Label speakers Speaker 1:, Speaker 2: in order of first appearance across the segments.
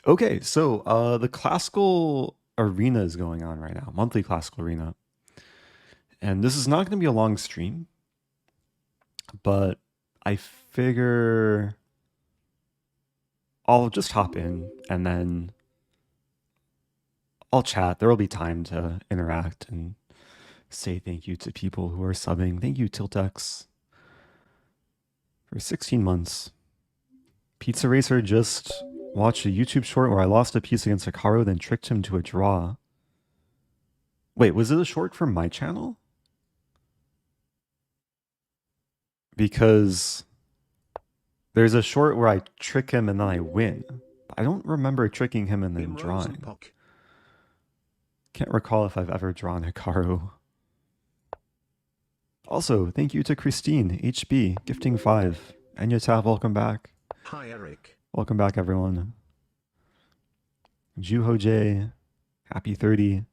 Speaker 1: Okay, so the classical arena is going on right now, monthly classical arena. And this is not going to be a long stream, but I figure I'll just hop in and then I'll chat. There will be time to interact and say thank you to people who are subbing. Thank you, Tiltex, for 16 months. Pizza Racer just watched a YouTube short where I lost a piece against Hikaru, then tricked him to a draw. Wait, was it a short from my channel? Because there's a short where I trick him and then I win. I don't remember tricking him and then drawing. Can't recall if I've ever drawn Hikaru. Also, thank you to Christine, HB, gifting 5. And Yotav, welcome back.
Speaker 2: Hi, Eric.
Speaker 1: Welcome back, everyone. Juho J, happy 30.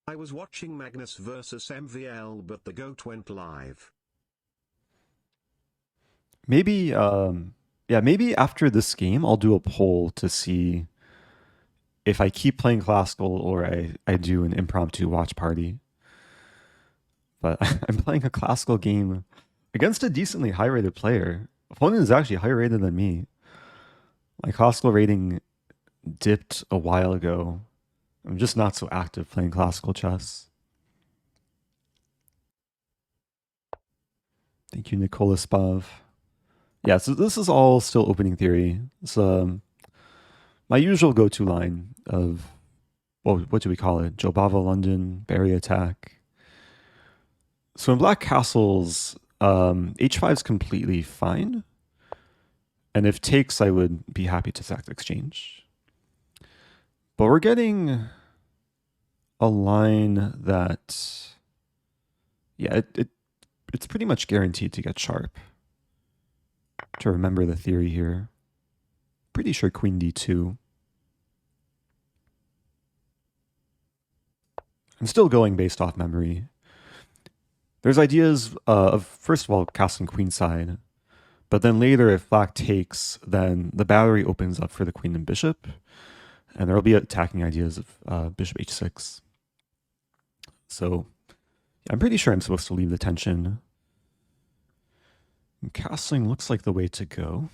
Speaker 2: I was watching Magnus versus MVL, but the GOAT went live.
Speaker 1: Maybe, maybe after this game, I'll do a poll to see if I keep playing classical or I do an impromptu watch party. But I'm playing a classical game against a decently high rated player. Opponent is actually higher rated than me. My classical rating dipped a while ago. I'm just not so active playing classical chess. Thank you, Nicola Spav. Yeah, so this is all still opening theory. It's my usual go-to line of, well, what do we call it? Jobava London, berry attack. So in black castles, h5 is completely fine. And if takes, I would be happy to sack the exchange. But we're getting a line that, yeah, it's pretty much guaranteed to get sharp. To remember the theory here. Pretty sure queen d2. I'm still going based off memory. There's ideas of, first of all, castling queenside. But then later, if black takes, then the battery opens up for the queen and bishop. And there will be attacking ideas of bishop h6. So I'm pretty sure I'm supposed to leave the tension. And castling looks like the way to go.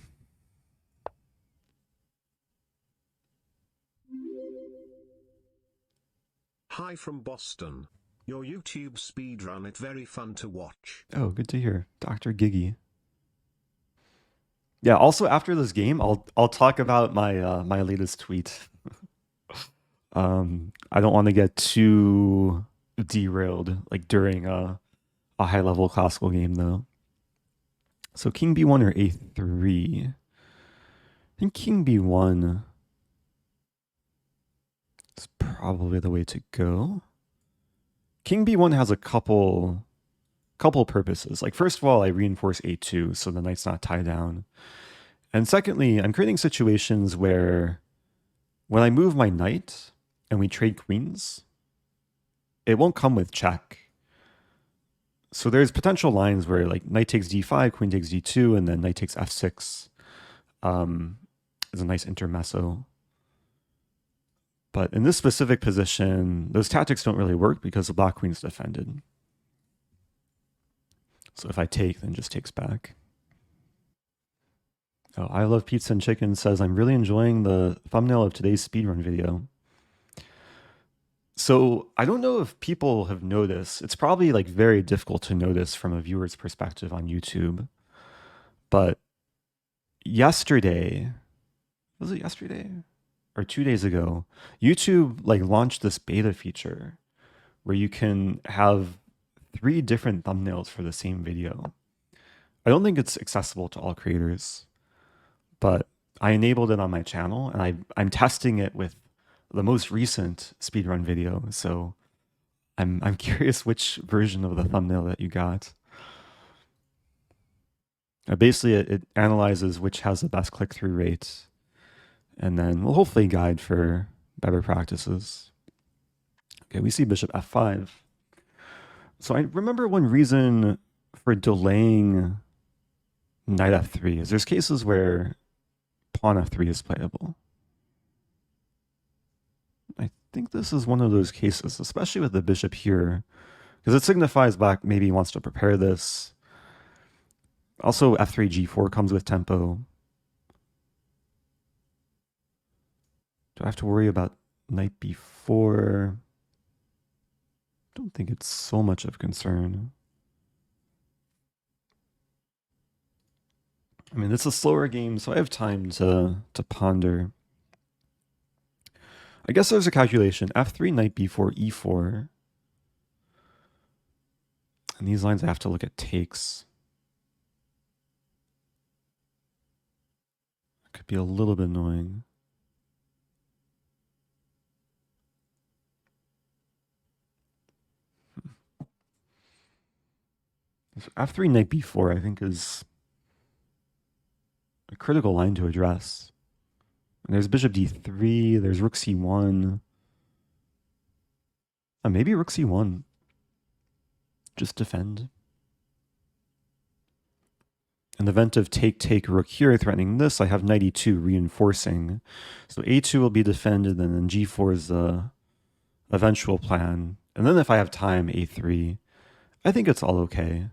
Speaker 2: Hi from Boston. Your YouTube speedrun it very fun to watch.
Speaker 1: Oh, good to hear. Dr. Giggy. Yeah, also after this game, I'll talk about my my latest tweet. I don't want to get too derailed like during a high level classical game though. So king b1 or a3. I think king b1 is probably the way to go. King b1 has a couple purposes. Like first of all, I reinforce a2 so the knight's not tied down. And secondly, I'm creating situations where when I move my knight and we trade queens, it won't come with check. So there's potential lines where like knight takes d5, queen takes d2, and then knight takes f6 is a nice intermezzo. But in this specific position, those tactics don't really work because the black queen is defended. So if I take, then just takes back. Oh, I Love Pizza and Chicken says, I'm really enjoying the thumbnail of today's speedrun video. So I don't know if people have noticed. It's probably like very difficult to notice from a viewer's perspective on YouTube. But yesterday, was it yesterday or 2 days ago, YouTube like launched this beta feature where you can have 3 different thumbnails for the same video. I don't think it's accessible to all creators, but I enabled it on my channel and I'm testing it with the most recent speedrun video. So I'm curious which version of the thumbnail that you got. Basically, it analyzes which has the best click-through rate, and then we'll hopefully guide for better practices. Okay, we see bishop f5. So I remember one reason for delaying knight f3 is there's cases where pawn f3 is playable. I think this is one of those cases, especially with the bishop here, because it signifies black maybe wants to prepare this. Also, f3 g4 comes with tempo. Do I have to worry about knight b4? Don't think it's so much of concern. I mean, it's a slower game, so I have time to ponder. I guess there's a calculation. f3, knight b4, e4. And these lines I have to look at takes. It could be a little bit annoying. So f3, knight b4, I think is a critical line to address. And there's bishop d3, there's rook c1. Maybe rook c1. Just defend. In the event of take rook here, threatening this, I have knight e2 reinforcing. So a2 will be defended, and then g4 is the eventual plan. And then if I have time, a3. I think it's all okay.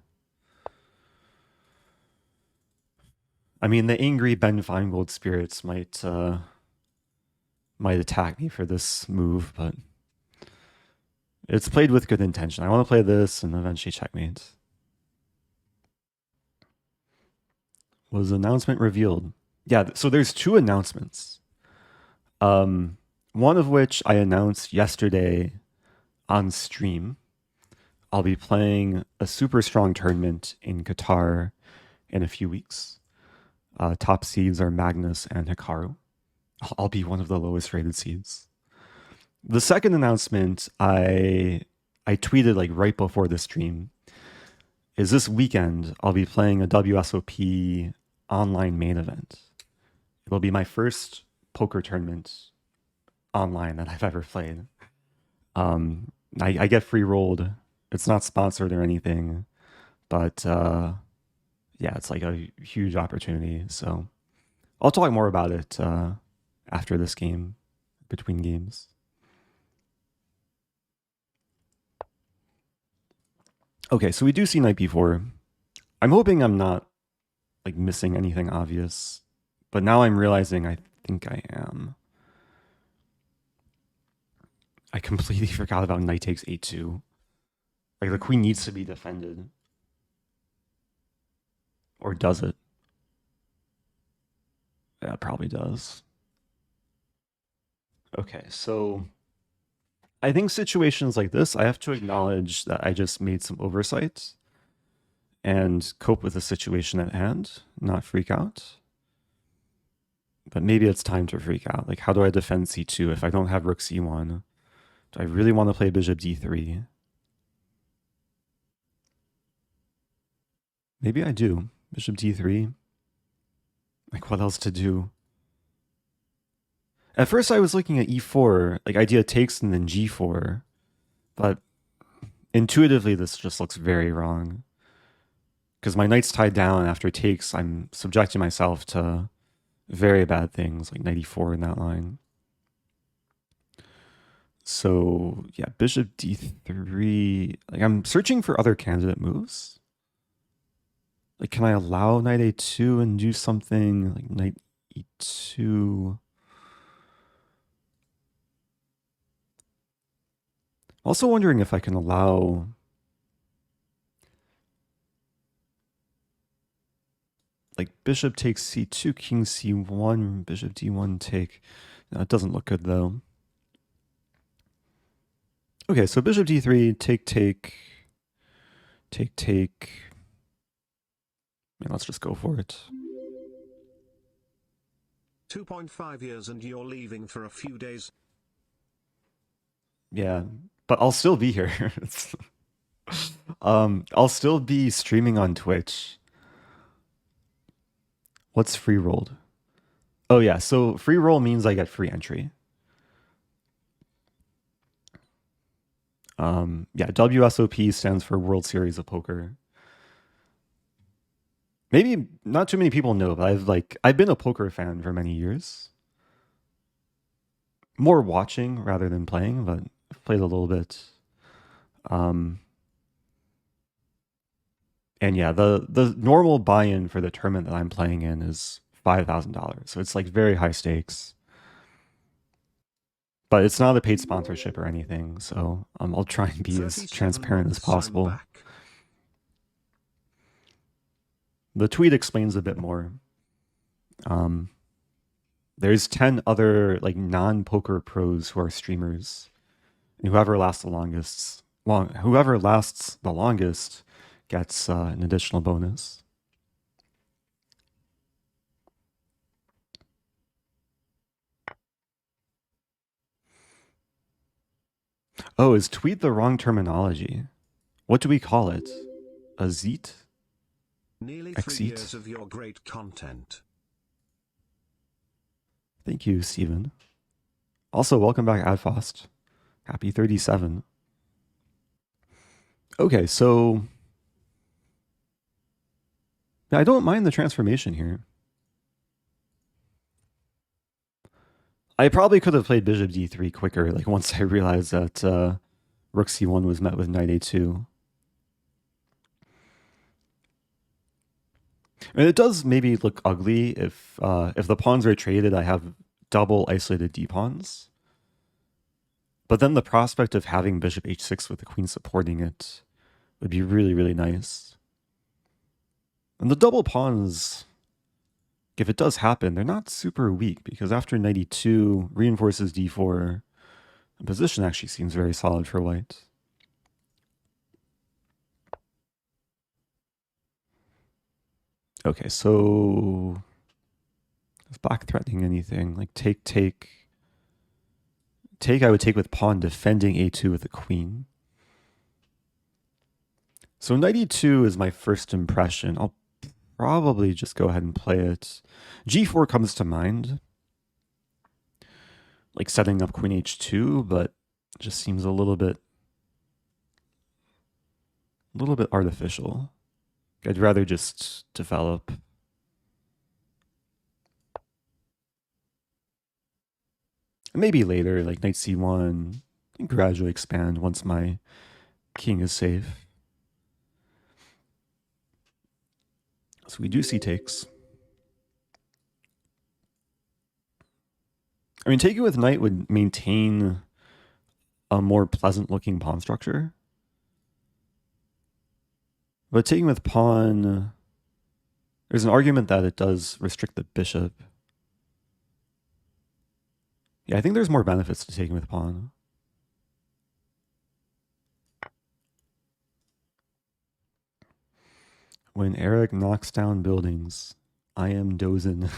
Speaker 1: I mean, the angry Ben Feingold spirits might attack me for this move, but it's played with good intention. I want to play this and eventually checkmate. Was announcement revealed? Yeah, so there's two announcements. One of which I announced yesterday on stream. I'll be playing a super strong tournament in Qatar in a few weeks. Top seeds are Magnus and Hikaru. I'll be one of the lowest rated seeds. The second announcement I tweeted like right before the stream is this weekend I'll be playing a WSOP online main event. It'll be my first poker tournament online that I've ever played. I get free rolled. It's not sponsored or anything, but yeah, it's like a huge opportunity. So I'll talk more about it after this game, between games. Okay, so we do see knight b4. I'm hoping I'm not like missing anything obvious, but now I'm realizing I think I am. I completely forgot about knight takes a2. Like the queen needs to be defended. Or does it? Yeah, it probably does. Okay, so I think situations like this, I have to acknowledge that I just made some oversights and cope with the situation at hand, not freak out. But maybe it's time to freak out. Like, how do I defend c2 if I don't have rook c1? Do I really want to play bishop d3? Maybe I do. Bishop d3. Like, what else to do? At first, I was looking at e4, like idea takes and then g4. But intuitively, this just looks very wrong. Because my knight's tied down after takes, I'm subjecting myself to very bad things, like knight e4 in that line. So, yeah, bishop d3. Like, I'm searching for other candidate moves. Like, can I allow knight a2 and do something like knight e2? Also wondering if I can allow like bishop takes c2, king c1, bishop d1 take. No, it doesn't look good though. Okay, so bishop d3, take. Man, let's just go for it.
Speaker 2: 2.5 years and you're leaving for a few days.
Speaker 1: Yeah, but I'll still be here. I'll still be streaming on Twitch. What's free rolled? Oh yeah, so free roll means I get free entry. Yeah, WSOP stands for World Series of Poker. maybe not too many people know, but I've been a poker fan for many years. More watching rather than playing, but I've played a little bit. Um, and yeah, the normal buy-in for the tournament that I'm playing in is $5,000. So it's like very high stakes. But it's not a paid sponsorship or anything, so I'll try and be as
Speaker 2: 37
Speaker 1: transparent as
Speaker 2: months I'm
Speaker 1: possible.
Speaker 2: back.
Speaker 1: The tweet explains a bit more. There's 10 other like non-poker pros who are streamers, and whoever lasts the longest gets an additional bonus. Oh, is tweet the wrong terminology? What do we call it? A zeet?
Speaker 2: Nearly 3
Speaker 1: Exeat?
Speaker 2: years of your great content.
Speaker 1: Thank you, Steven. Also, welcome back, Adfost. Happy 37. Okay, so yeah, I don't mind the transformation here. I probably could have played Bishop D3 quicker, like once I realized that Rook C1 was met with Knight A2. I mean, it does maybe look ugly if the pawns are traded, I have double isolated D pawns. But then the prospect of having Bishop H6 with the queen supporting it would be really, really nice. And the double pawns, if it does happen, they're not super weak because after Knight E2 reinforces D4, the position actually seems very solid for white. Okay, so is black threatening anything? Like take, I would take with pawn defending A2 with the queen. So Knight E2 is my first impression. I'll probably just go ahead and play it. G4 comes to mind, like setting up Queen H2, but it just seems a little bit artificial. I'd rather just develop. Maybe later, like Knight C1, and gradually expand once my king is safe. So we do see takes. I mean, taking with knight would maintain a more pleasant looking pawn structure. But taking with pawn, there's an argument that it does restrict the bishop. Yeah, I think there's more benefits to taking with pawn. When Eric knocks down buildings, I am dozing.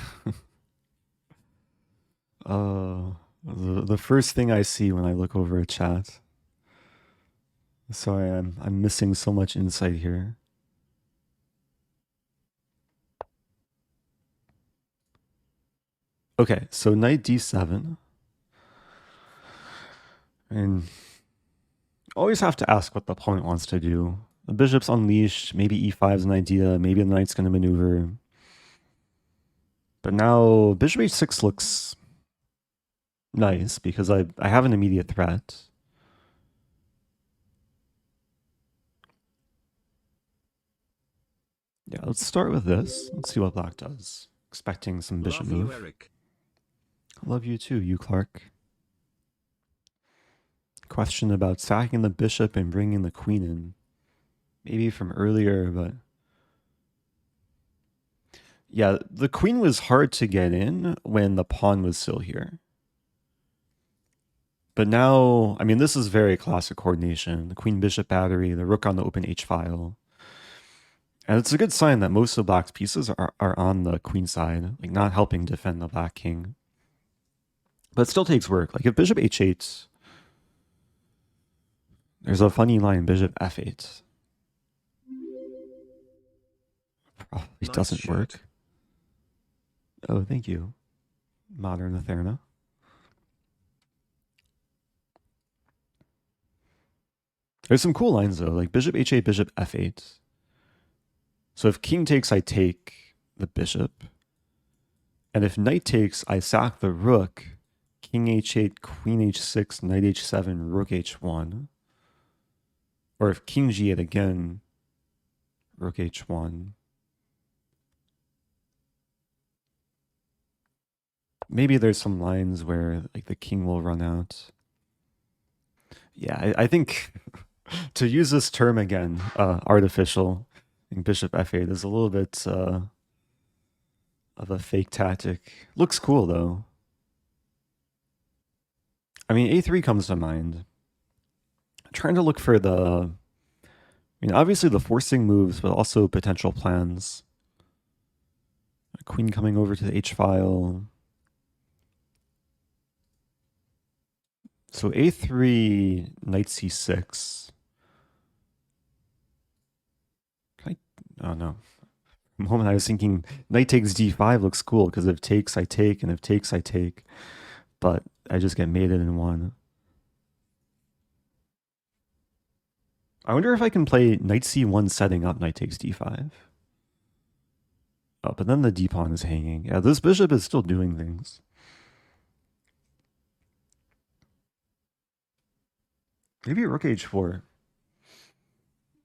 Speaker 1: The first thing I see when I look over a chat. Sorry, I'm missing so much insight here. Okay, so knight d7. And always have to ask what the opponent wants to do. The bishop's unleashed, maybe e5 is an idea, maybe the knight's going to maneuver. But now bishop h6 looks nice because I have an immediate threat. Yeah, let's start with this. Let's see what black does. Expecting some bishop
Speaker 2: Love
Speaker 1: move.
Speaker 2: you, Eric.
Speaker 1: Love you too, you Clark. Question about sacking the bishop and bringing the queen in. Maybe from earlier, but yeah, the queen was hard to get in when the pawn was still here. But now, I mean, this is very classic coordination. The queen bishop battery, the rook on the open h file. And it's a good sign that most of black's pieces are on the queen side, like not helping defend the black king. But it still takes work. Like if bishop h8, there's a funny line, bishop f8. Probably
Speaker 2: Nice
Speaker 1: doesn't
Speaker 2: shirt.
Speaker 1: work. Oh, thank you, Modern Atherna. There's some cool lines though, like bishop h8, bishop f8. So if king takes, I take the bishop. And if knight takes, I sack the rook. King h8, queen h6, knight h7, rook h1. Or if king g8 again, rook h1. Maybe there's some lines where like the king will run out. Yeah, I think to use this term again, artificial, bishop f8 is a little bit of a fake tactic. Looks cool though. I mean, a3 comes to mind. I'm trying to look for obviously the forcing moves, but also potential plans. Queen coming over to the h file. So a3, knight c6. Oh no. The moment I was thinking knight takes d5 looks cool because if takes, I take, and if takes, I take. But I just get mated in one. I wonder if I can play knight c1 setting up knight takes d5. Oh, but then the d pawn is hanging. Yeah, this bishop is still doing things. Maybe rook h4.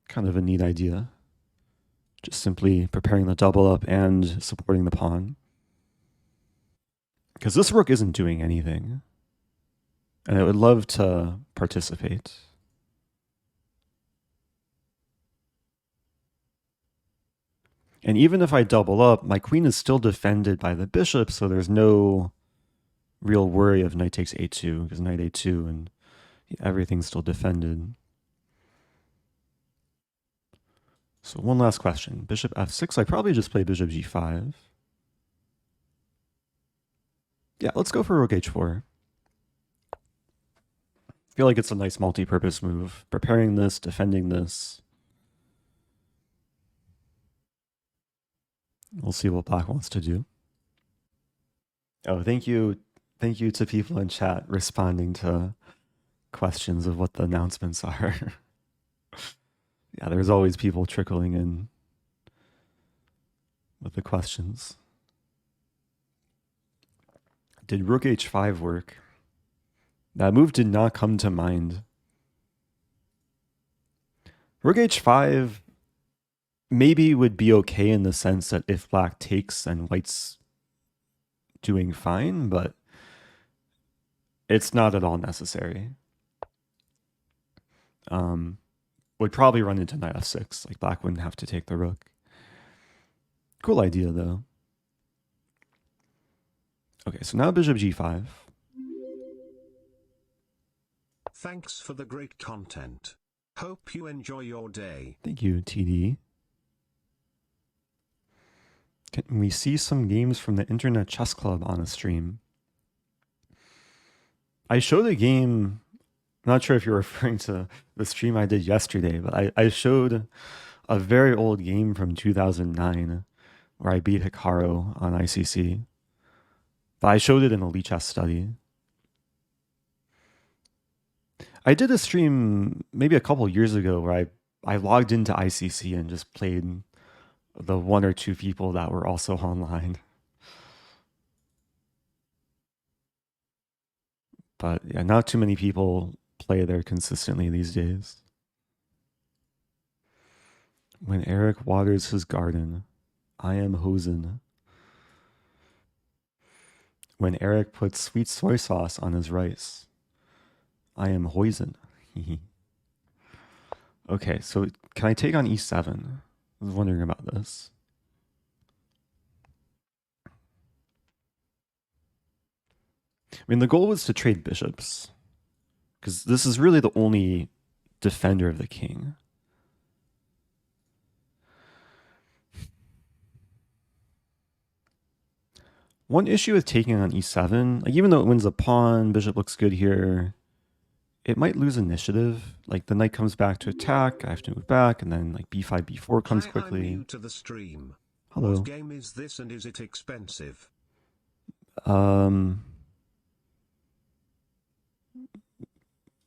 Speaker 1: Kind of a neat idea. Just simply preparing the double up and supporting the pawn. Because this rook isn't doing anything. And it would love to participate. And even if I double up, my queen is still defended by the bishop, so there's no real worry of knight takes a2, because knight a2 and everything's still defended. So one last question. Bishop f6, I probably just play bishop g5. Yeah, let's go for rook h4. I feel like it's a nice multi-purpose move. Preparing this, defending this. We'll see what black wants to do. Oh, thank you. Thank you to people in chat responding to questions of what the announcements are. Yeah, there's always people trickling in with the questions. Did rook h5 work? That move did not come to mind. Rook h5 maybe would be okay in the sense that if black takes and white's doing fine, but it's not at all necessary. Would probably run into knight f6. Like black wouldn't have to take the rook. Cool idea though. Okay, so now bishop g5.
Speaker 2: Thanks for the great content. Hope you enjoy your day.
Speaker 1: Thank you, TD. Can we see some games from the Internet Chess Club on a stream? I showed a game, I'm not sure if you're referring to the stream I did yesterday, but I showed a very old game from 2009 where I beat Hikaru on ICC. But I showed it in a Lee Chess study. I did a stream maybe a couple years ago where I logged into ICC and just played the one or two people that were also online. But yeah, not too many people play there consistently these days. When Eric waters his garden, I am Rosen. When Eric puts sweet soy sauce on his rice, I am Rosen. Okay, so can I take on e7? I was wondering about this. I mean, the goal was to trade bishops, because this is really the only defender of the king. One issue with taking on e7, like even though it wins a pawn, bishop looks good here, it might lose initiative. Like the knight comes back to attack, I have to move back, and then like b5, b4 comes quickly.
Speaker 2: I'm new to the stream.
Speaker 1: Hello.
Speaker 2: What game is this and is it expensive?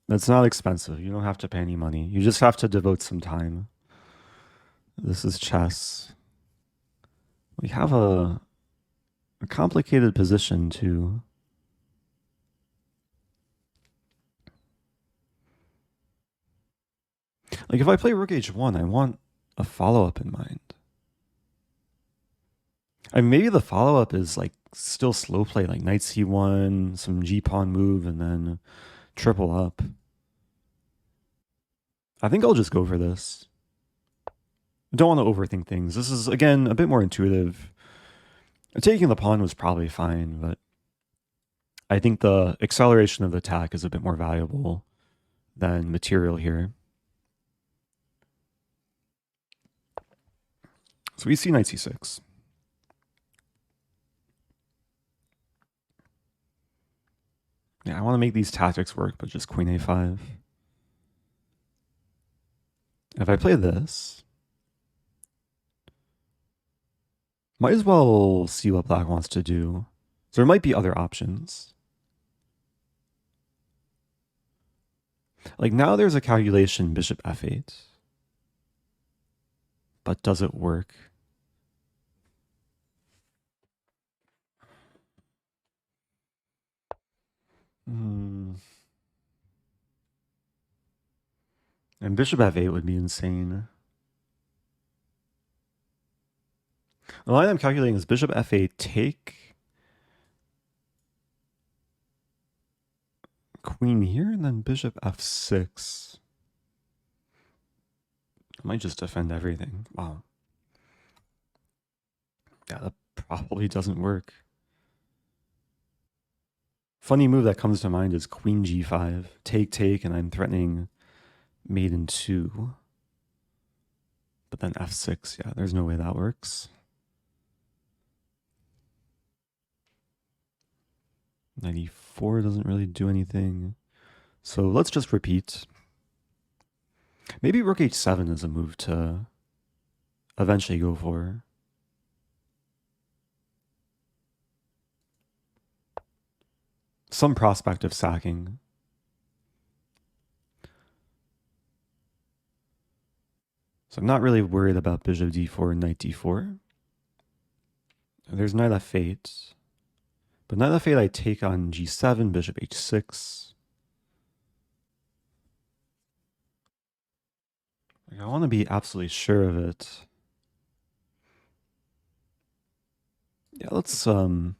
Speaker 1: It's not expensive. You don't have to pay any money. You just have to devote some time. This is chess. We have a complicated position too. Like if I play rook h1, I want a follow-up in mind. I mean, maybe the follow-up is like still slow play, like knight c1, some g-pawn move, and then triple up. I think I'll just go for this. I don't want to overthink things. This is, again, a bit more intuitive. Taking the pawn was probably fine, but I think the acceleration of the attack is a bit more valuable than material here. So we see knight c6. Yeah, I want to make these tactics work, but just queen a5. If I play this, might as well see what black wants to do. So there might be other options. Like now there's a calculation bishop f8. But does it work? And bishop f8 would be insane. The line I'm calculating is bishop f8 take queen here and then bishop f6. I might just defend everything. Wow. Yeah, that probably doesn't work. Funny move that comes to mind is queen g5. Take, and I'm threatening mate in 2. But then f6, yeah, there's no way that works. Knight e4 doesn't really do anything. So let's just repeat. Maybe rook h7 is a move to eventually go for. Some prospect of sacking. So I'm not really worried about bishop d4 and knight d4. There's knight f8. But knight f8 I take on g7, bishop h6. Like I want to be absolutely sure of it. Yeah, let's I'm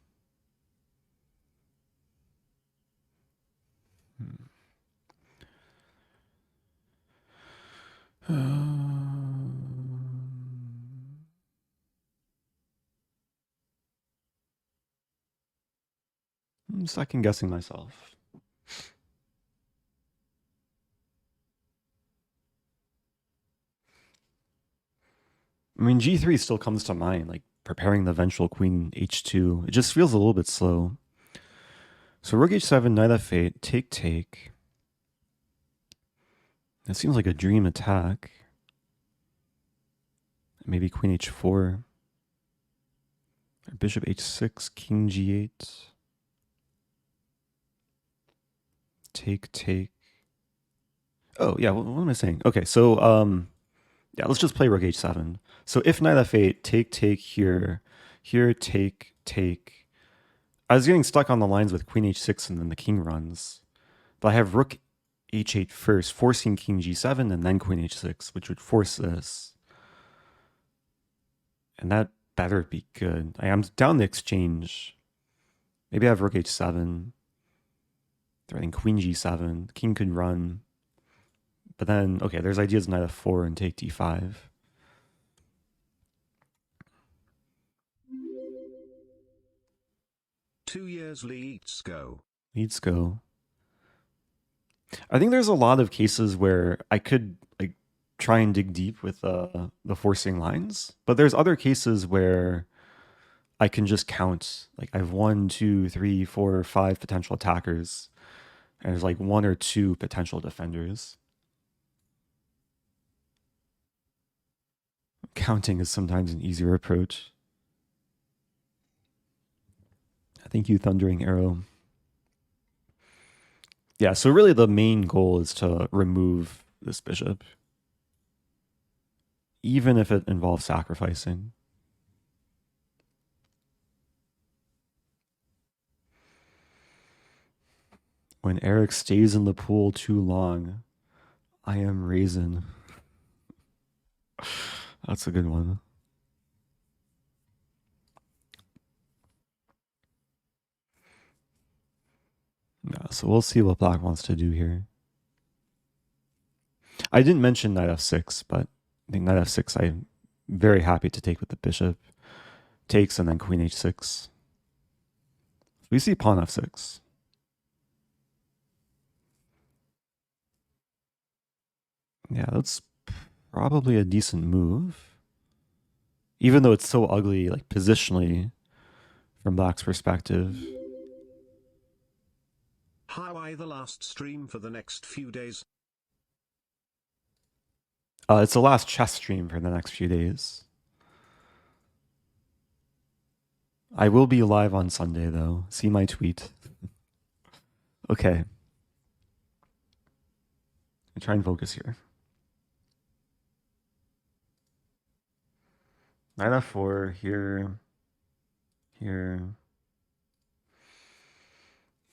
Speaker 1: second guessing myself. I mean, g3 still comes to mind, like preparing the eventual queen h2. It just feels a little bit slow. So rook h7, knight f8, take. That seems like a dream attack. Maybe queen h4. Or bishop h6, king g8. Take. Oh, yeah, what am I saying? Okay, so yeah, let's just play rook h7. So if knight f8, take here, take. I was getting stuck on the lines with queen h6 and then the king runs. But I have rook h8 first, forcing king g7 and then queen h6, which would force this. And that better be good. I am down the exchange. Maybe I have rook h7. Threatening queen g7. King could run. But then, okay, there's ideas knight f4 and take d5.
Speaker 2: Two years leads go.
Speaker 1: Let's go. I think there's a lot of cases where I could like try and dig deep with the forcing lines, but there's other cases where I can just count. Like I have 1, 2, 3, 4, 5 potential attackers, and there's like 1 or 2 potential defenders. Counting is sometimes an easier approach. Thank you, Thundering Arrow. Yeah, so really the main goal is to remove this bishop. even if it involves sacrificing. When Eric stays in the pool too long, I am Rosen. That's a good one. Yeah, so we'll see what black wants to do here. I didn't mention knight f6, but I think knight f6 I'm very happy to take with the bishop. Takes and then queen h6. We see pawn f6. Yeah, that's probably a decent move. Even though it's so ugly, like positionally, from black's perspective.
Speaker 2: How the last stream for the next few days?
Speaker 1: It's the last chess stream for the next few days. I will be live on Sunday, though. See my tweet. Okay. I try and focus here. Knight f4 here. Here.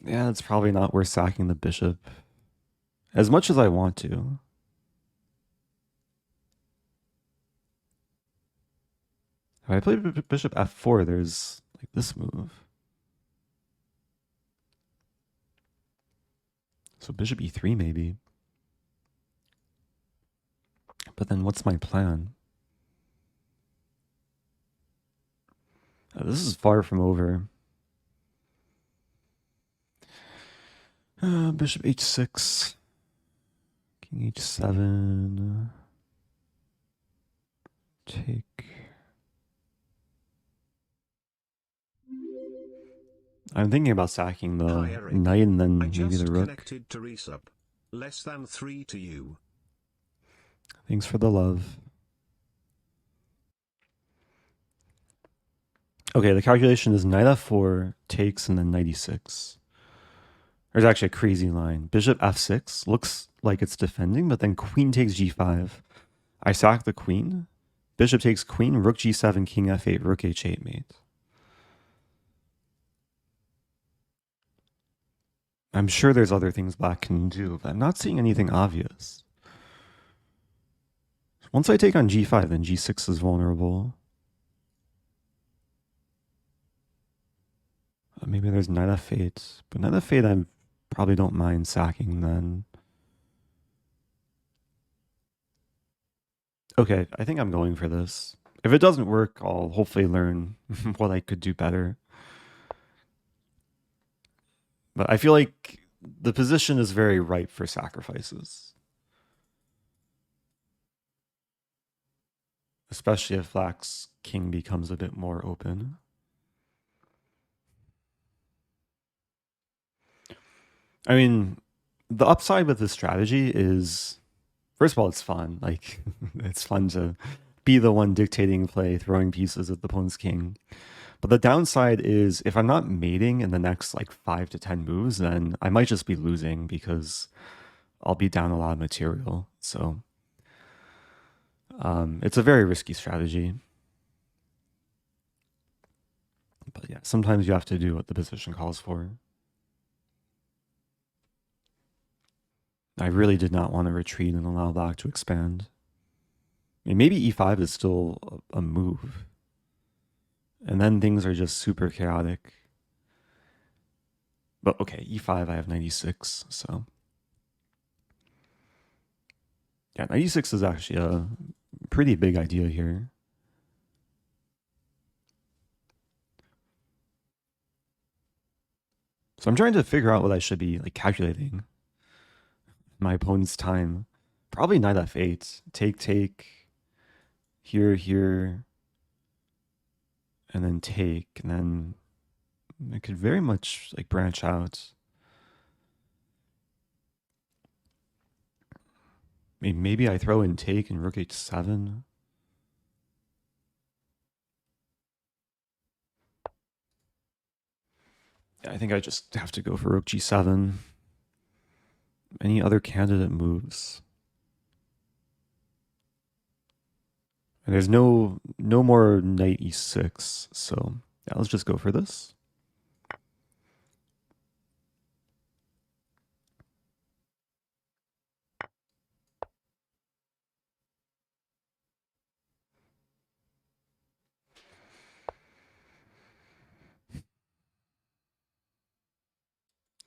Speaker 1: Yeah, it's probably not worth sacking the bishop. As much as I want to. If I play bishop f4, there's like this move. So bishop e3 maybe. But then what's my plan? This is far from over. Bishop h6. King h7. Take. I'm thinking about sacking the knight and then maybe the rook.
Speaker 2: Connected to resub. Less than 3 to you.
Speaker 1: Thanks for the love. Okay, the calculation is knight f4, takes, and then knight e6. There's actually a crazy line. Bishop f6 looks like it's defending, but then queen takes g5. I sack the queen. Bishop takes queen, rook g7, king f8, rook h8 mate. I'm sure there's other things black can do, but I'm not seeing anything obvious. Once I take on g5, then g6 is vulnerable. Maybe there's knight f8, but knight f8 I probably don't mind sacking then. Okay, I think I'm going for this. If it doesn't work, I'll hopefully learn what I could do better. But I feel like the position is very ripe for sacrifices. Especially if black's king becomes a bit more open. I mean, the upside with this strategy is, first of all, it's fun. Like, it's fun to be the one dictating play, throwing pieces at the opponent's king. But the downside is if I'm not mating in the next like 5 to 10 moves, then I might just be losing because I'll be down a lot of material. So it's a very risky strategy. But yeah, sometimes you have to do what the position calls for. I really did not want to retreat and allow black to expand. I mean, maybe e5 is still a move. And then things are just super chaotic. But okay, e5 I have 96, so. Yeah, 96 is actually a pretty big idea here. So I'm trying to figure out what I should be like calculating. My opponent's time. Probably knight f8. Take. Here. And then take. And then I could very much like branch out. Maybe I throw in take and rook h7. I think I just have to go for rook g7. Any other candidate moves? And there's no more knight e6, so yeah, let's just go for this.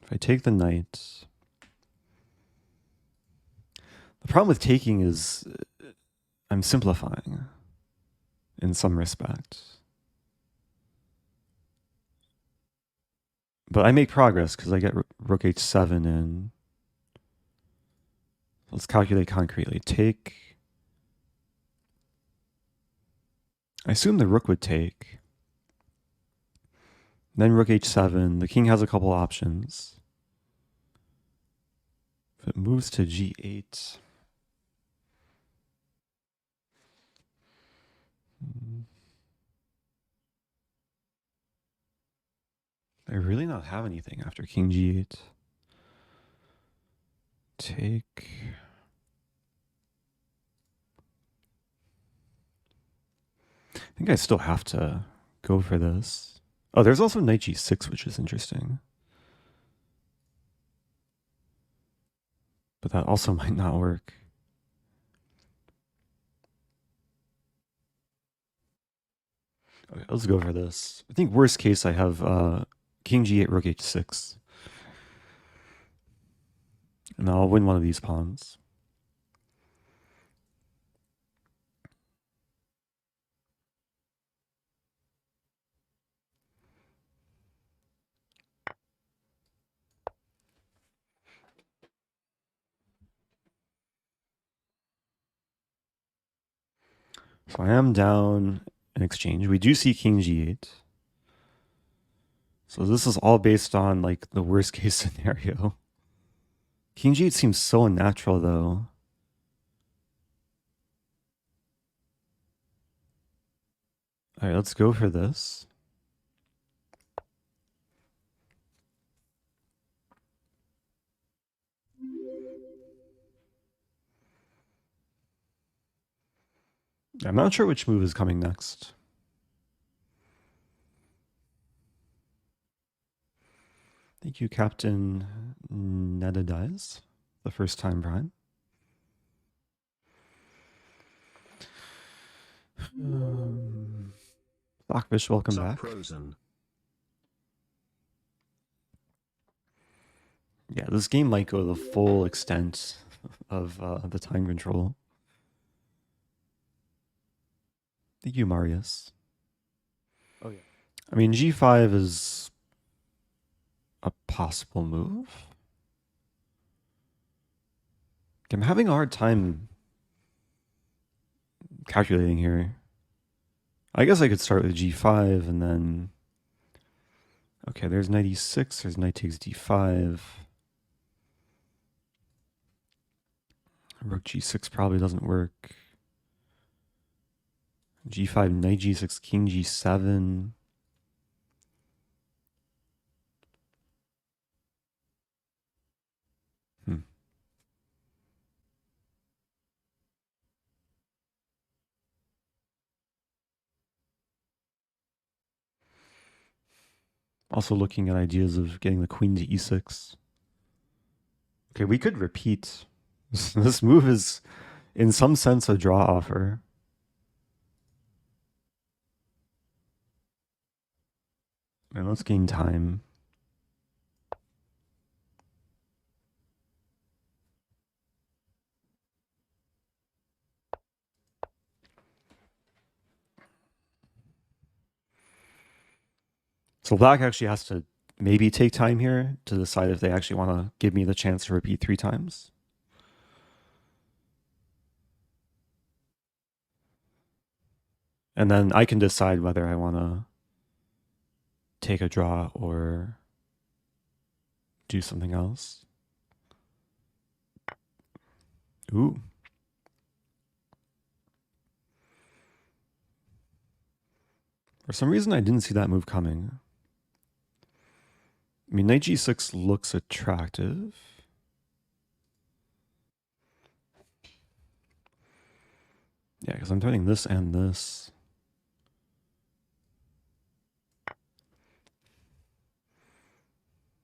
Speaker 1: If I take the knight, the problem with taking is I'm simplifying in some respect. But I make progress because I get rook h7 in. Let's calculate concretely. Take. I assume the rook would take. Then rook h7. The king has a couple options. If it moves to g8. I really not have anything after king g8. Take. I think I still have to go for this. Oh, there's also knight g6, which is interesting. But that also might not work. Okay, let's go for this. I think worst case I have king g8, rook h6. And I'll win one of these pawns. So I am down in exchange. We do see king g8. So this is all based on like the worst case scenario. King g8 seems so unnatural though. All right, let's go for this. I'm not sure which move is coming next. Thank you, Captain Nedadize, the first time Prime. Blackfish, welcome back.
Speaker 2: Rosen.
Speaker 1: Yeah, this game might go the full extent of the time control. Thank you, Marius. Oh yeah. I mean, g5 is a possible move. I'm having a hard time calculating here. I guess I could start with g5 and then... Okay, there's knight e6, there's knight takes d5. Rook g6 probably doesn't work. g5, knight g6, king g7. Also looking at ideas of getting the queen to e6. Okay, we could repeat. This move is, in some sense, a draw offer. And let's gain time. So black actually has to maybe take time here to decide if they actually want to give me the chance to repeat 3 times. And then I can decide whether I want to take a draw or do something else. Ooh. For some reason, I didn't see that move coming. I mean, knight g6 looks attractive. Yeah, because I'm threatening this and this.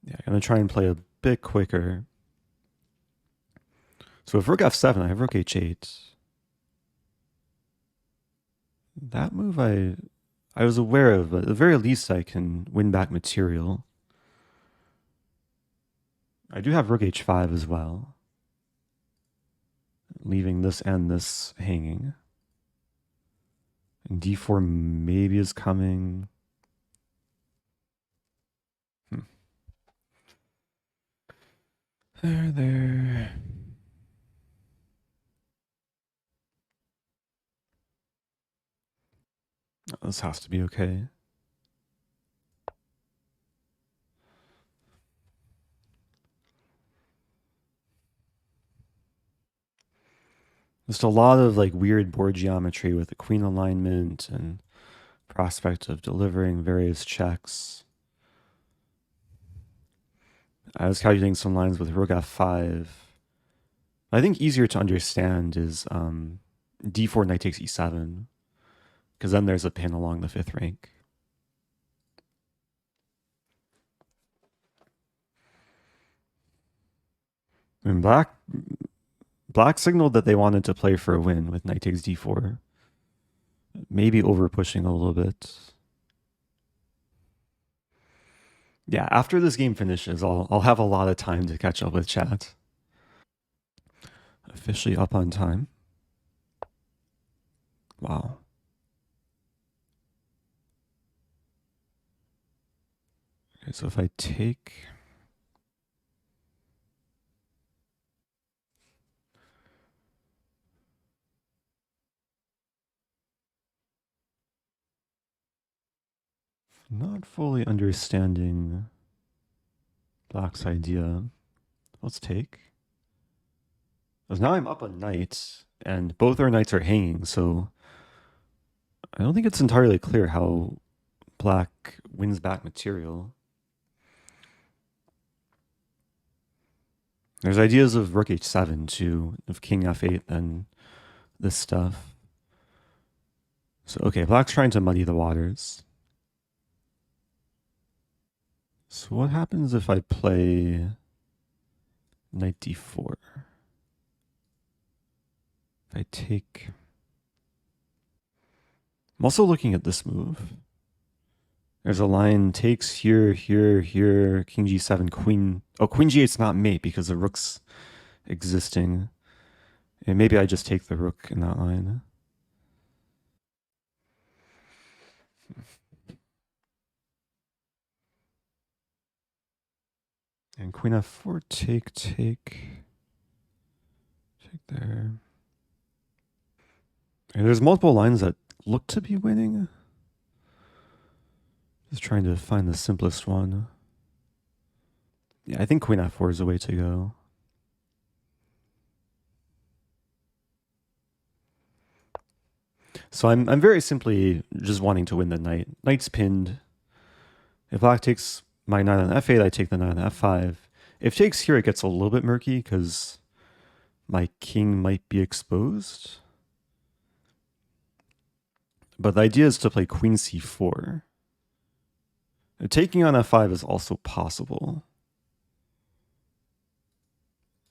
Speaker 1: Yeah, I'm going to try and play a bit quicker. So if rook f7, I have rook h8. That move I was aware of, but at the very least I can win back material. I do have rook h5 as well, leaving this and this hanging. And d4 maybe is coming. There. Oh, this has to be okay. Just a lot of like weird board geometry with the queen alignment and prospect of delivering various checks. I was calculating some lines with rook f5. I think easier to understand is d4 knight takes e7, because then there's a pin along the fifth rank. And black signaled that they wanted to play for a win with knight takes d4. Maybe over pushing a little bit. Yeah, after this game finishes, I'll have a lot of time to catch up with chat. Officially up on time. Wow. Okay, so if I take... Not fully understanding black's idea. Let's take. Because now I'm up a knight, and both our knights are hanging, so I don't think it's entirely clear how black wins back material. There's ideas of rook h7 too, of king f8 and this stuff. So okay, black's trying to muddy the waters. So what happens if I play knight d4? If I take... I'm also looking at this move. There's a line takes here, here, here, king g7, queen... Oh, queen g8's not mate because the rook's existing. And maybe I just take the rook in that line. And queen f4, take there. And there's multiple lines that look to be winning. Just trying to find the simplest one. Yeah, I think queen f4 is the way to go. So I'm very simply just wanting to win the knight. Knight's pinned. If black takes my knight on f8, I take the knight on f5. If takes here, it gets a little bit murky because my king might be exposed. But the idea is to play queen c4. Taking on f5 is also possible.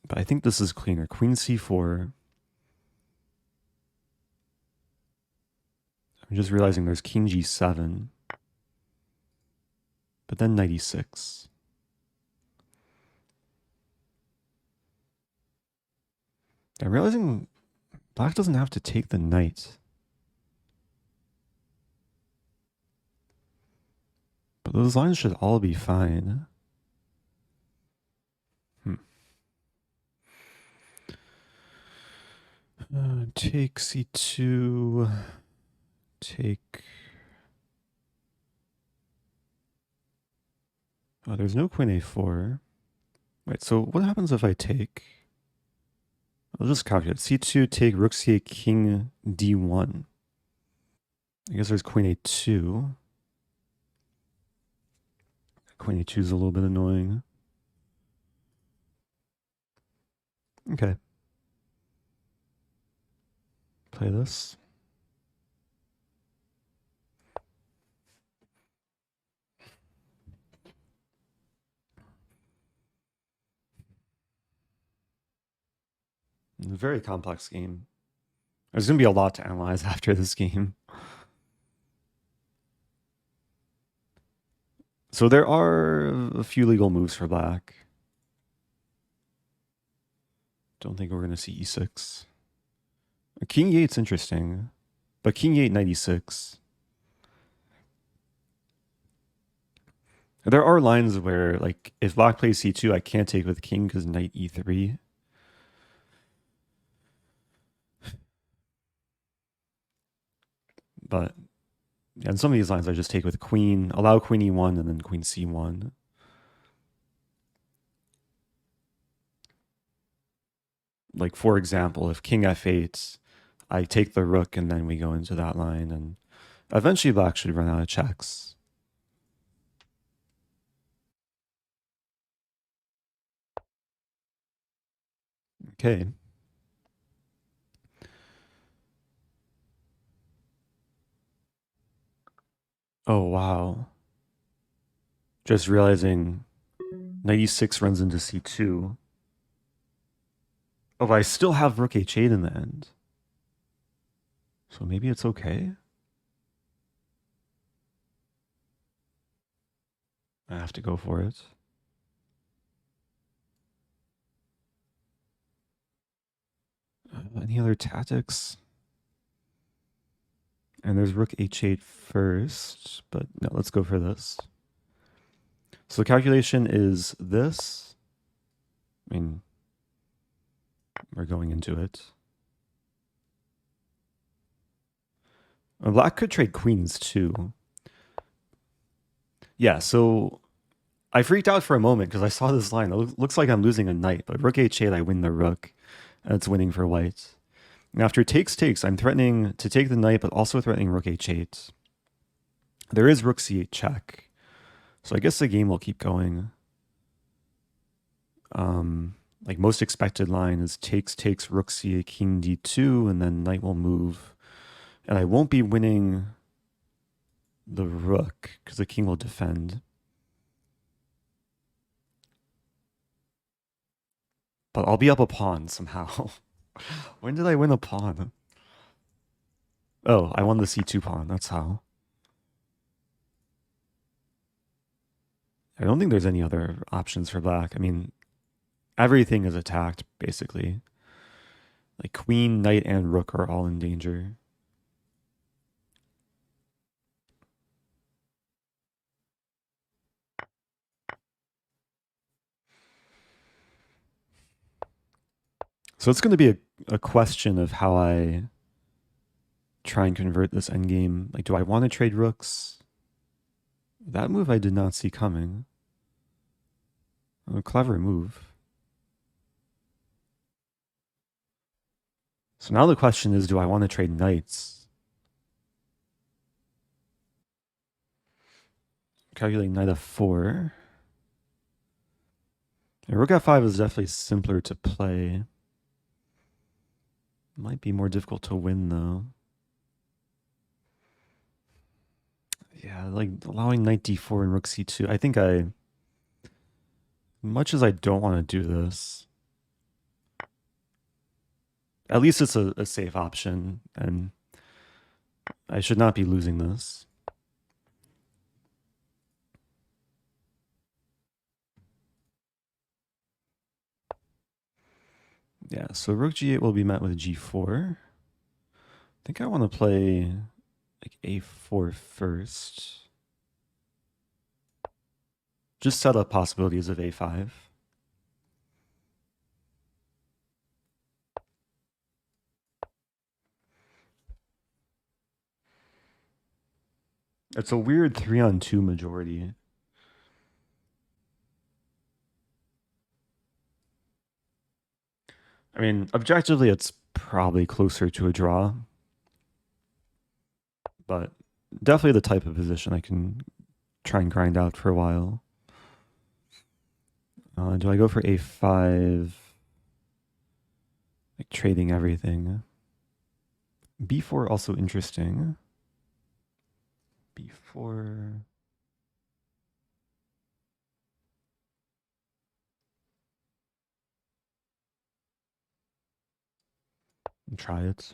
Speaker 1: But I think this is cleaner. Queen c4. I'm just realizing there's king g7. But then knight e6. I'm realizing black doesn't have to take the knight. But those lines should all be fine. Take c2. Take... Oh, there's no queen a4. Right, so what happens if I take... I'll just calculate. c2, take rook c8, king d1. I guess there's queen a2. Queen a2 is a little bit annoying. Okay. Play this. It's a very complex game. There's going to be a lot to analyze after this game. So there are a few legal moves for black. Don't think we're going to see e6. King e8's interesting, but king e8 knight e6. There are lines where, like, if black plays c2, I can't take with king because knight e3. But yeah, in some of these lines, I just take with queen, allow queen e1, and then queen c1. Like, for example, if king f8, I take the rook, and then we go into that line, and eventually black should run out of checks. Okay. Oh, wow. Just realizing knight e6 runs into c2. Oh, but I still have rook h8 in the end. So maybe it's okay. I have to go for it. Any other tactics? And there's rook h8 first, but no, let's go for this. So the calculation is this. I mean, we're going into it. Black could trade queens too. Yeah, so I freaked out for a moment because I saw this line. It looks like I'm losing a knight, but rook h8, I win the rook. And it's winning for white. And after takes, I'm threatening to take the knight, but also threatening rook h8. There is rook c8 check. So I guess the game will keep going. Like most expected line is takes, rook c8, king d2, and then knight will move. And I won't be winning the rook because the king will defend. But I'll be up a pawn somehow. When did I win a pawn? Oh, I won the c2 pawn. That's how. I don't think there's any other options for black. I mean, everything is attacked, basically. Like queen, knight, and rook are all in danger. So it's going to be a question of how I try and convert this endgame. Like, do I want to trade rooks? That move I did not see coming. A clever move. So now the question is, do I want to trade knights? Calculate knight f4. And rook f5 is definitely simpler to play. Might be more difficult to win, though. Yeah, like allowing knight d4 and rook c2. I think much as I don't want to do this, at least it's a safe option, and I should not be losing this. Yeah, so rook g8 will be met with g4. I think I want to play like a4 first. Just set up possibilities of a5. It's a weird 3-on-2 majority. I mean, objectively, it's probably closer to a draw, but definitely the type of position I can try and grind out for a while. Do I go for a5? Like trading everything. b4 also interesting. b4. Try it.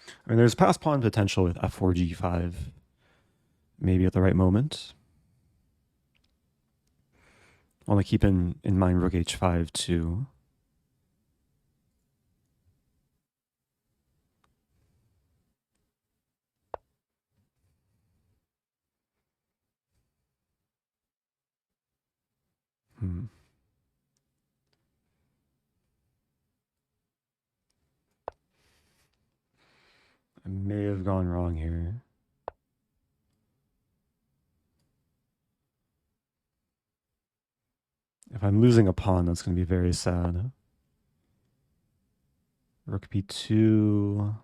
Speaker 1: I mean, there's pass pawn potential with f4 g5. Maybe at the right moment. I want to keep in mind rook h5 too. I may have gone wrong here. If I'm losing a pawn, that's going to be very sad. Rook b2.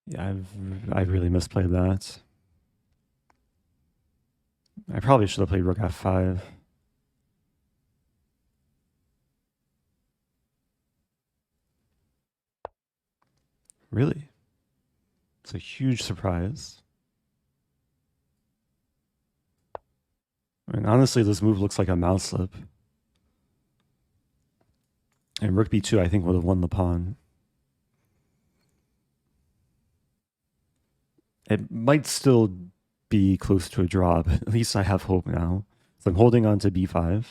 Speaker 1: Yeah, I've really misplayed that. I probably should have played rook f5. Really? It's a huge surprise. I mean, honestly, this move looks like a mouse slip. And rook b2, I think, would have won the pawn. It might still be close to a draw, but at least I have hope now. So I'm holding on to b5.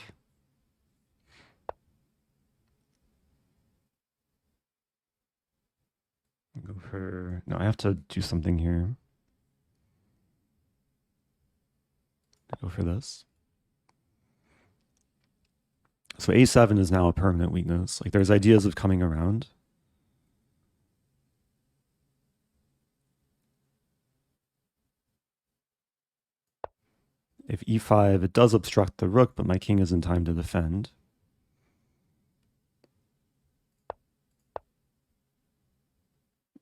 Speaker 1: Go for... No, I have to do something here. Go for this. So a7 is now a permanent weakness. Like, there's ideas of coming around. If e5, it does obstruct the rook, but my king is in time to defend.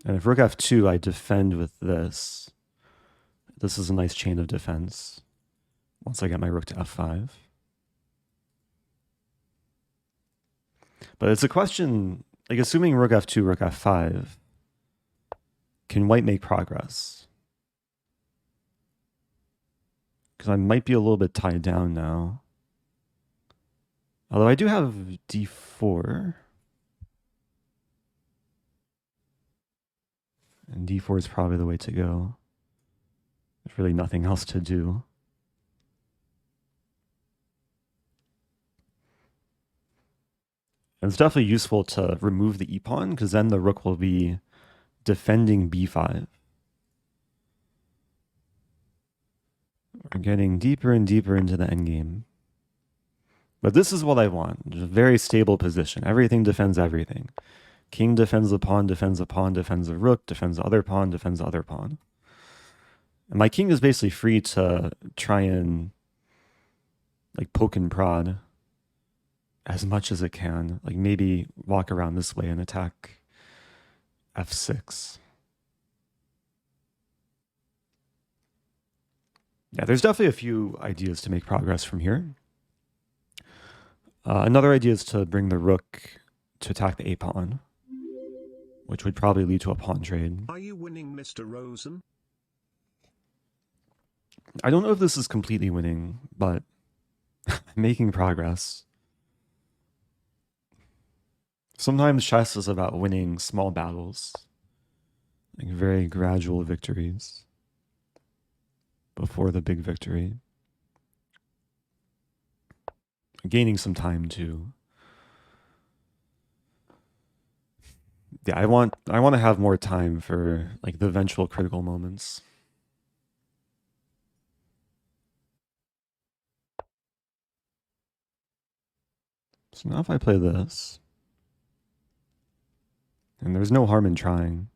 Speaker 1: And if rook f2, I defend with this. This is a nice chain of defense once I get my rook to f5. But it's a question, like assuming rook f2, rook f5, can white make progress? Because I might be a little bit tied down now. Although I do have d4. And d4 is probably the way to go. There's really nothing else to do. And it's definitely useful to remove the e-pawn, because then the rook will be defending b5. We're getting deeper and deeper into the endgame. But this is what I want. Just a very stable position. Everything defends everything. King defends the pawn, defends the pawn, defends the rook, defends the other pawn, defends the other pawn. And my king is basically free to try and like poke and prod as much as it can. Like maybe walk around this way and attack f6. Yeah, there's definitely a few ideas to make progress from here. Another idea is to bring the rook to attack the a-pawn, which would probably lead to a pawn trade.
Speaker 2: Are you winning, Mr. Rosen?
Speaker 1: I don't know if this is completely winning, but making progress. Sometimes chess is about winning small battles, like very gradual victories before the big victory. Gaining some time too. Yeah, I want to have more time for like the eventual critical moments. So now if I play this, and there's no harm in trying.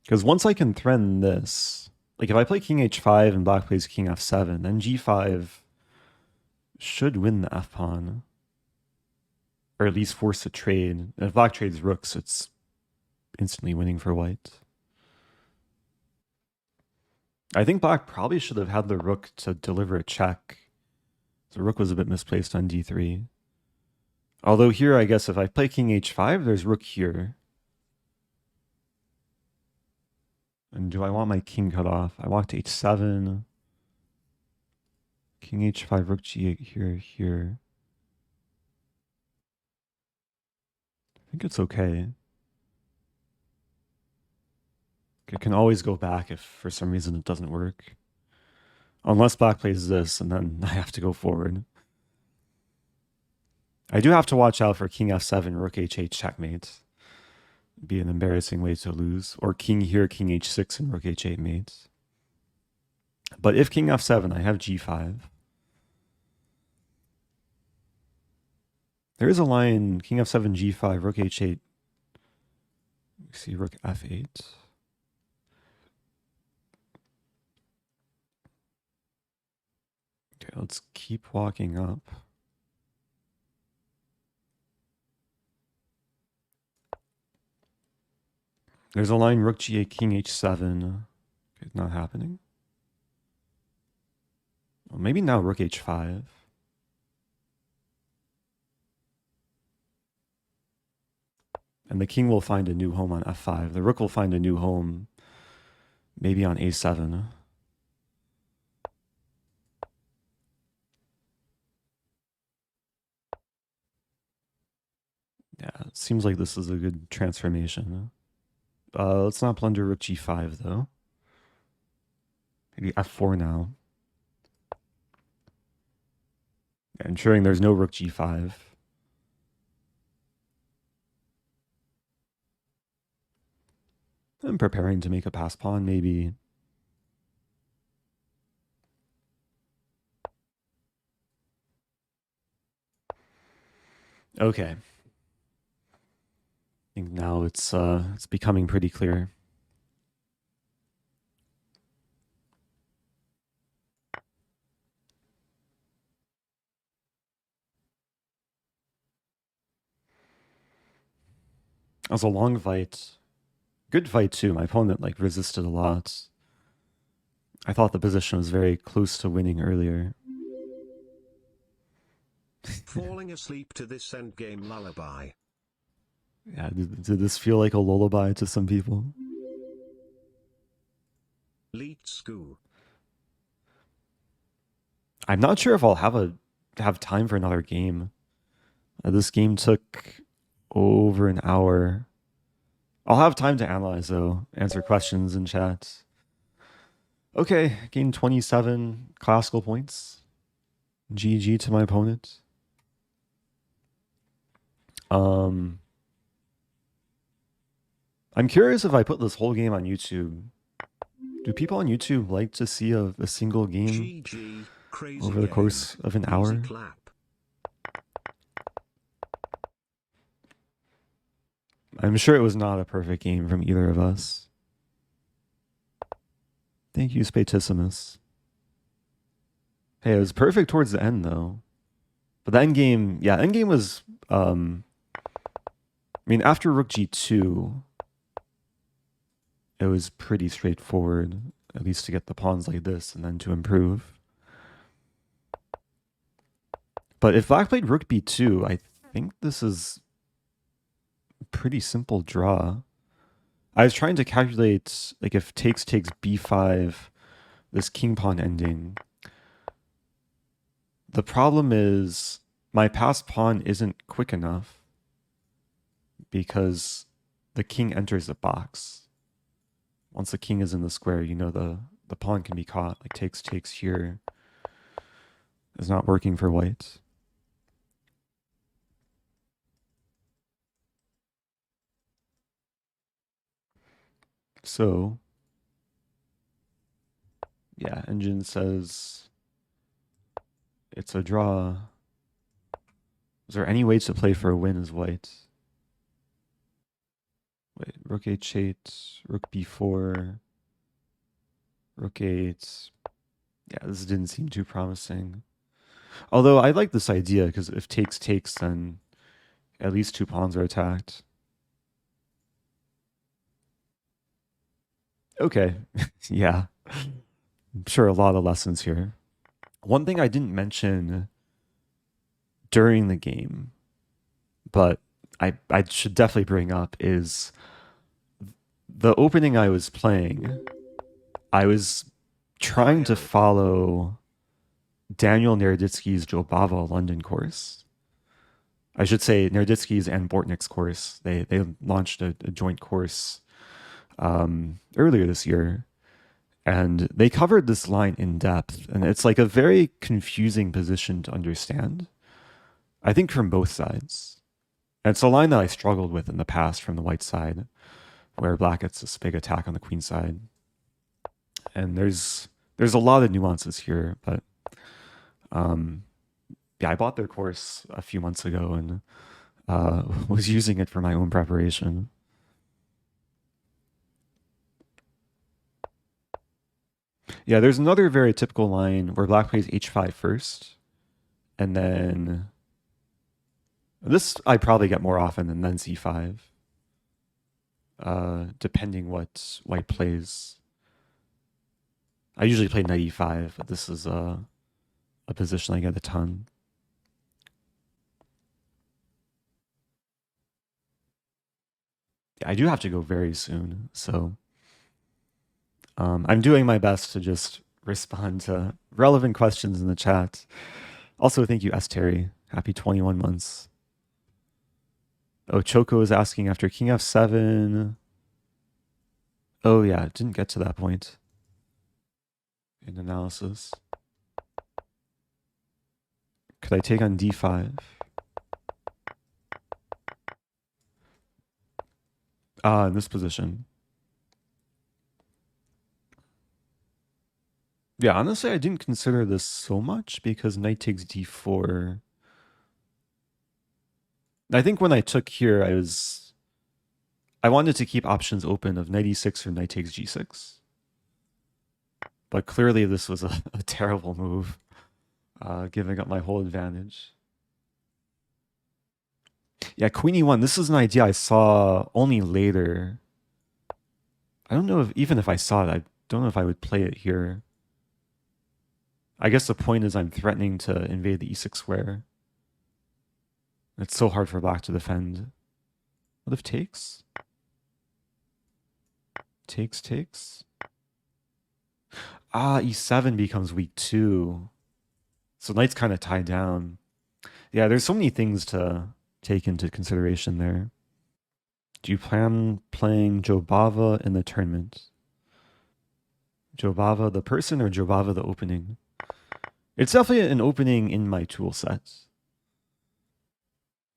Speaker 1: Because once I can threaten this, like if I play king h5 and black plays king f7, then g5 should win the f-pawn. Or at least force a trade. And if black trades rooks, it's instantly winning for white. I think black probably should have had the rook to deliver a check. The rook was a bit misplaced on d3. Although here, I guess if I play king h5, there's rook here. And do I want my king cut off? I walked to h7. King h5, rook g8 here, here. I think it's okay. I can always go back if for some reason it doesn't work. Unless black plays this, and then I have to go forward. I do have to watch out for king f7, rook h8 checkmate. Be an embarrassing way to lose. Or king here, king h6, and rook h8 mates. But if king f7, I have g5. There is a line, king f7, g5, rook h8. See rook f8. Okay, let's keep walking up. There's a line rook g8, king h7. Okay, not happening. Well, maybe now rook h5. And the king will find a new home on f5. The rook will find a new home maybe on a7. Yeah, it seems like this is a good transformation. Let's not blunder rook g5 though. Maybe f4 now. Ensuring there's no rook g5. I'm preparing to make a pass pawn, maybe. Okay. I think now it's becoming pretty clear. That was a long fight. Good fight too. My opponent like resisted a lot. I thought the position was very close to winning earlier.
Speaker 2: Falling asleep to this endgame lullaby.
Speaker 1: Yeah, did this feel like a lullaby to some people?
Speaker 2: Let's go.
Speaker 1: I'm not sure if I'll have time for another game. This game took over an hour. I'll have time to analyze though, answer questions in chat. Okay, gained 27 classical points. GG to my opponent. I'm curious if I put this whole game on YouTube. Do people on YouTube like to see a single game
Speaker 2: GG, crazy
Speaker 1: over the
Speaker 2: game.
Speaker 1: course of an
Speaker 2: Easy
Speaker 1: hour?
Speaker 2: clap.
Speaker 1: I'm sure it was not a perfect game from either of us. Thank you, Spatissimus. Hey, it was perfect towards the end, though. But the endgame, yeah, endgame was, I mean, after rook g2, it was pretty straightforward, at least to get the pawns like this and then to improve. But if black played rook b2, I think this is a pretty simple draw. I was trying to calculate, like, if takes b5, this king pawn ending. The problem is my passed pawn isn't quick enough because the king enters the box. Once the king is in the square, you know the pawn can be caught. Like takes here is not working for white. So, yeah, engine says it's a draw. Is there any way to play for a win as white? Wait, rook h8, rook b4, rook 8. Yeah, this didn't seem too promising. Although I like this idea because if takes, then at least two pawns are attacked. Okay, yeah. I'm sure a lot of lessons here. One thing I didn't mention during the game, but I should definitely bring up is the opening I was playing. I was trying to follow Daniel Naroditsky's Jobava London course. I should say Naroditsky's and Bortnick's course. They launched a joint course earlier this year, and they covered this line in depth. And it's like a very confusing position to understand, I think, from both sides. And it's a line that I struggled with in the past from the white side, where black gets this big attack on the queen side. And there's a lot of nuances here, but yeah, I bought their course a few months ago and was using it for my own preparation. Yeah, there's another very typical line where black plays h5 first, and then this I probably get more often than then c5, depending what white plays. I usually play knight e5, but this is a position I get a ton. I do have to go very soon, so I'm doing my best to just respond to relevant questions in the chat. Also, thank you, S. Terry. Happy 21 months. Oh, Choco is asking after king f7. Oh, yeah, didn't get to that point in analysis. Could I take on d5? In this position. Yeah, honestly, I didn't consider this so much because knight takes d4. I think when I took here, I wanted to keep options open of knight e6 or knight takes g6. But clearly this was a terrible move, giving up my whole advantage. Yeah, queen e1, this is an idea I saw only later. I don't know if, even if I saw it, I don't know if I would play it here. I guess the point is I'm threatening to invade the e6 square. It's so hard for black to defend. What if takes? Takes. E7 becomes weak too. So knight's kind of tied down. Yeah, there's so many things to take into consideration there. Do you plan playing Jobava in the tournament? Jobava the person or Jobava the opening? It's definitely an opening in my tool set.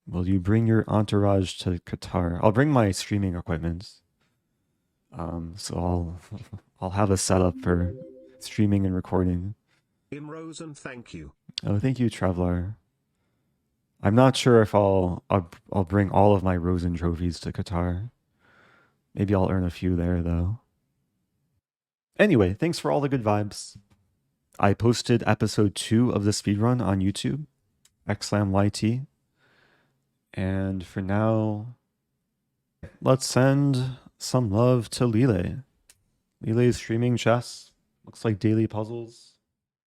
Speaker 1: Will you bring your entourage to Qatar? I'll bring my streaming equipment. So I'll have a setup for streaming and recording.
Speaker 2: In Rosen, thank you.
Speaker 1: Oh, thank you, Traveler. I'm not sure if I'll bring all of my Rosen trophies to Qatar. Maybe I'll earn a few there though. Anyway, thanks for all the good vibes. I posted episode 2 of the speedrun on YouTube, xlamyt. And for now, let's send some love to Lile. Lile is streaming chess. Looks like daily puzzles.